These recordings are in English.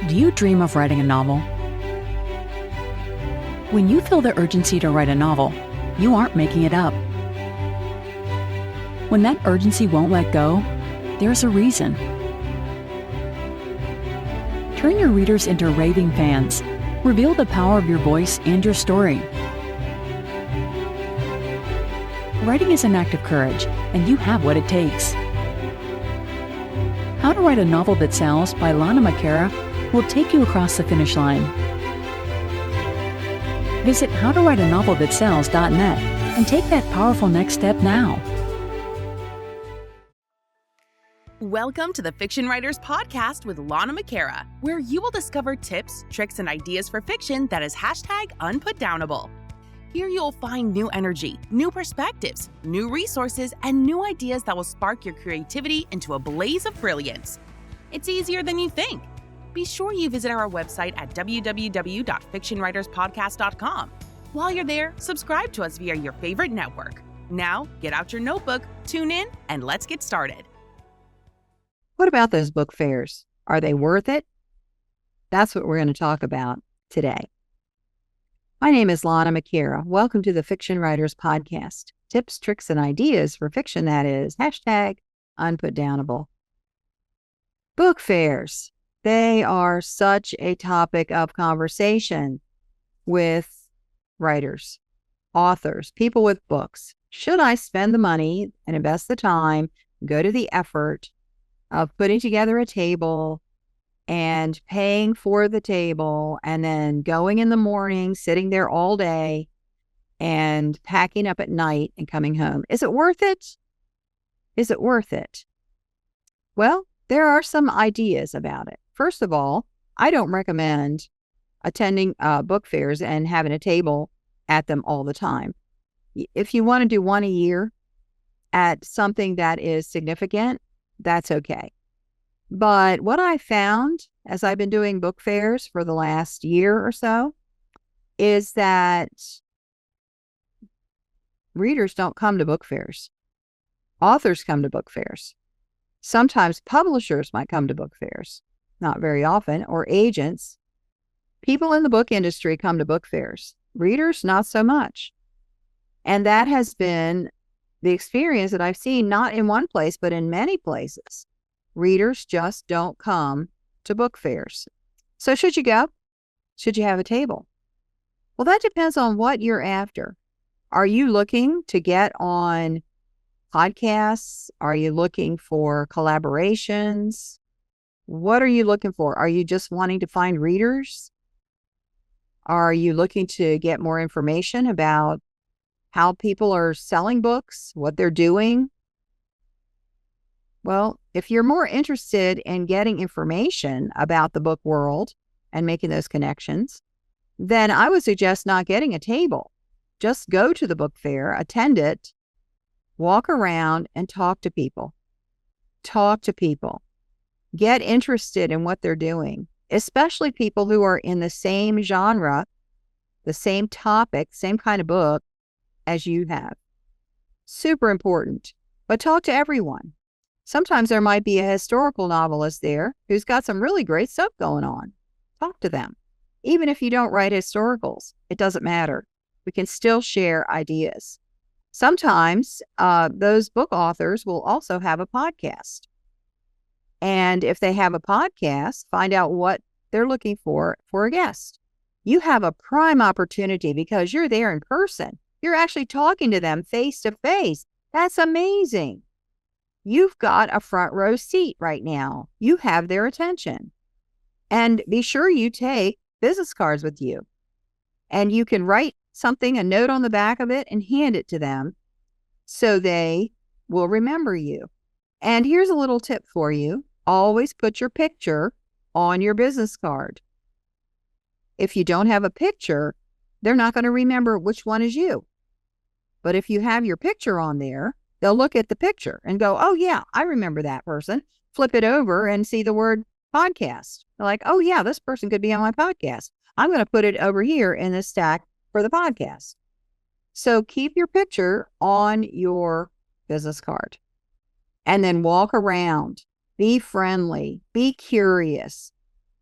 Do you dream of writing a novel? When you feel the urgency to write a novel, you aren't making it up. When that urgency won't let go, there's a reason. Turn your readers into raving fans. Reveal the power of your voice and your story. Writing is an act of courage, and you have what it takes. How to Write a Novel That Sells by Lana McAra will take you across the finish line. Visit howtowriteanovelthatsells.net and take that powerful next step now. Welcome to the Fiction Writers Podcast with Lana McAra, where you will discover tips, tricks, and ideas for fiction that is #unputdownable. Here you'll find new energy, new perspectives, new resources, and new ideas that will spark your creativity into a blaze of brilliance. It's easier than you think. Be sure you visit our website at www.fictionwriterspodcast.com. While you're there, subscribe to us via your favorite network. Now, get out your notebook, tune in, and let's get started. What about those book fairs? Are they worth it? That's what we're going to talk about today. My name is Lana McAra. Welcome to the Fiction Writers Podcast. Tips, tricks, and ideas for fiction that is #unputdownable. Book fairs. They are such a topic of conversation with writers, authors, people with books. Should I spend the money and invest the time, go to the effort of putting together a table and paying for the table and then going in the morning, sitting there all day and packing up at night and coming home? Is it worth it? Is it worth it? Well, there are some ideas about it. First of all, I don't recommend attending book fairs and having a table at them all the time. If you want to do one a year at something that is significant, that's okay. But what I found as I've been doing book fairs for the last year or so is that readers don't come to book fairs. Authors come to book fairs. Sometimes publishers might come to book fairs, not very often, or agents. People in the book industry come to book fairs. Readers, not so much. And that has been the experience that I've seen, not in one place, but in many places. Readers just don't come to book fairs. So should you go? Should you have a table? Well, that depends on what you're after. Are you looking to get on podcasts? Are you looking for collaborations? What are you looking for? Are you just wanting to find readers? Are you looking to get more information about how people are selling books, what they're doing? Well, if you're more interested in getting information about the book world and making those connections, then I would suggest not getting a table. Just go to the book fair, attend it, walk around and talk to people. Talk to people. Get interested in what they're doing, especially people who are in the same genre, the same topic, same kind of book as you have. Super important. But talk to everyone. Sometimes there might be a historical novelist there who's got some really great stuff going on. Talk to them. Even if you don't write historicals, it doesn't matter. We can still share ideas. Sometimes those book authors will also have a podcast. And if they have a podcast, find out what they're looking for a guest. You have a prime opportunity because you're there in person. You're actually talking to them face to face. That's amazing. You've got a front row seat right now. You have their attention. And be sure you take business cards with you. And you can write something, a note on the back of it, and hand it to them so they will remember you. And here's a little tip for you. Always put your picture on your business card. If you don't have a picture, they're not going to remember which one is you. But if you have your picture on there, they'll look at the picture and go, oh yeah, I remember that person. Flip it over and see the word podcast. They're like, oh yeah, this person could be on my podcast. I'm going to put it over here in this stack for the podcast. So keep your picture on your business card and then walk around. Be friendly. Be curious.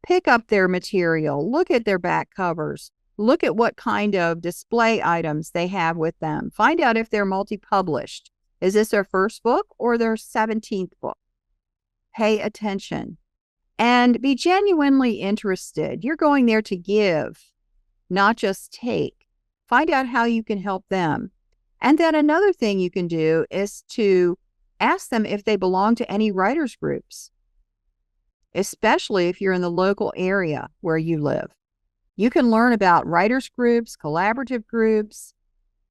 Pick up their material, look at their back covers, look at what kind of display items they have with them. Find out if they're multi-published. Is this their first book or their 17th book? Pay attention and be genuinely interested. You're going there to give, not just take. Find out how you can help them. And then another thing you can do is to ask them if they belong to any writers groups, especially if you're in the local area where you live. You can learn about writers groups, collaborative groups,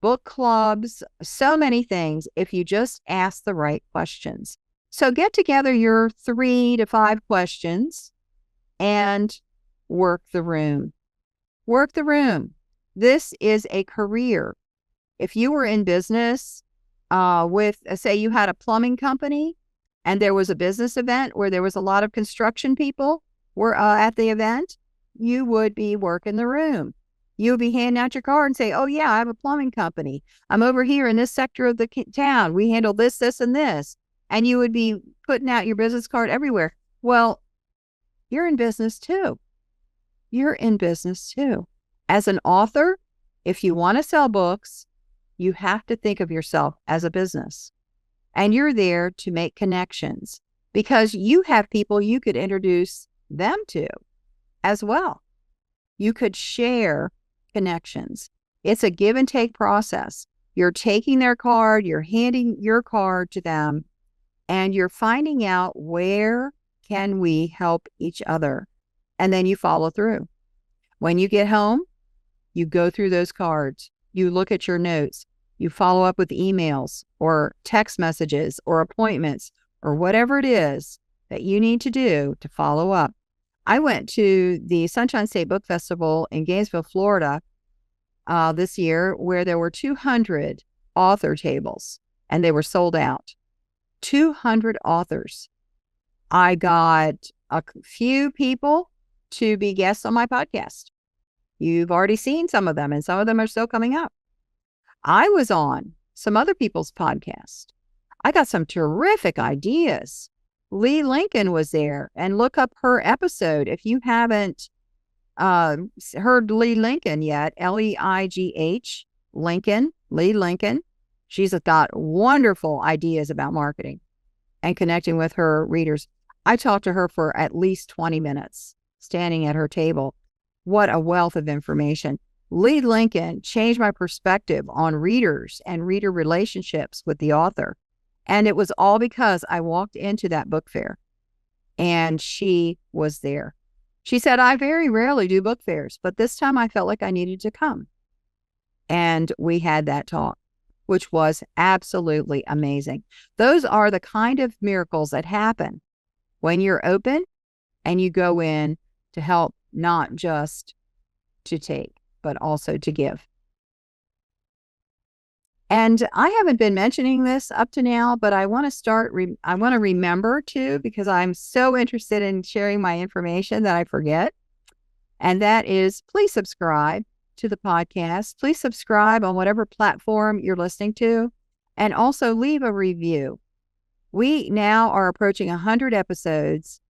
book clubs, so many things if you just ask the right questions. So get together your 3 to 5 questions and work the room. Work the room. This is a career. If you were in business with, say you had a plumbing company and there was a business event where there was a lot of construction people were at the event, you would be working the room. You would be handing out your card and say, oh yeah, I have a plumbing company. I'm over here in this sector of the town. We handle this, this, and this. And you would be putting out your business card everywhere. Well, you're in business too. You're in business too. As an author, if you want to sell books, you have to think of yourself as a business. And you're there to make connections because you have people you could introduce them to as well. You could share connections. It's a give and take process. You're taking their card, you're handing your card to them, and you're finding out where can we help each other. And then you follow through. When you get home, you go through those cards, you look at your notes, you follow up with emails or text messages or appointments or whatever it is that you need to do to follow up. I went to the Sunshine State Book Festival in Gainesville, Florida this year, where there were 200 author tables and they were sold out. 200 authors. I got a few people to be guests on my podcast. You've already seen some of them, and some of them are still coming up. I was on some other people's podcast. I got some terrific ideas. Lee Lincoln was there, and look up her episode. If you haven't heard Lee Lincoln yet, Leigh Lincoln, Lee Lincoln. She's got wonderful ideas about marketing and connecting with her readers. I talked to her for at least 20 minutes, standing at her table. What a wealth of information. Lee Lincoln changed my perspective on readers and reader relationships with the author. And it was all because I walked into that book fair and she was there. She said, I very rarely do book fairs, but this time I felt like I needed to come. And we had that talk, which was absolutely amazing. Those are the kind of miracles that happen when you're open and you go in to help, not just to take, but also to give. And I haven't been mentioning this up to now, but I want to I want to remember too, because I'm so interested in sharing my information that I forget. And that is, please subscribe to the podcast. Please subscribe on whatever platform you're listening to, and also leave a review. We now are approaching 100 episodes,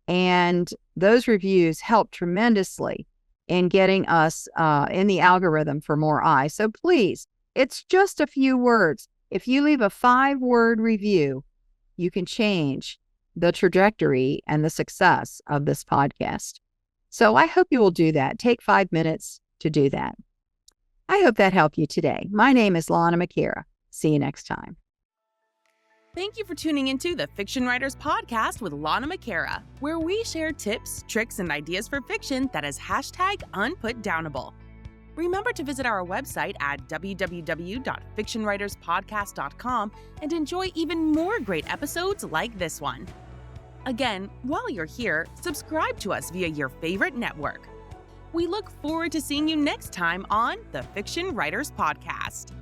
and those reviews help tremendously in getting us in the algorithm for more eyes. So please, it's just a few words. If you leave a 5-word review, you can change the trajectory and the success of this podcast. So I hope you will do that. Take 5 minutes to do that. I hope that helped you today. My name is Lana McAra. See you next time. Thank you for tuning into the Fiction Writers Podcast with Lana McAra, where we share tips, tricks, and ideas for fiction that is #unputdownable. Remember to visit our website at www.fictionwriterspodcast.com and enjoy even more great episodes like this one. Again, while you're here, subscribe to us via your favorite network. We look forward to seeing you next time on the Fiction Writers Podcast.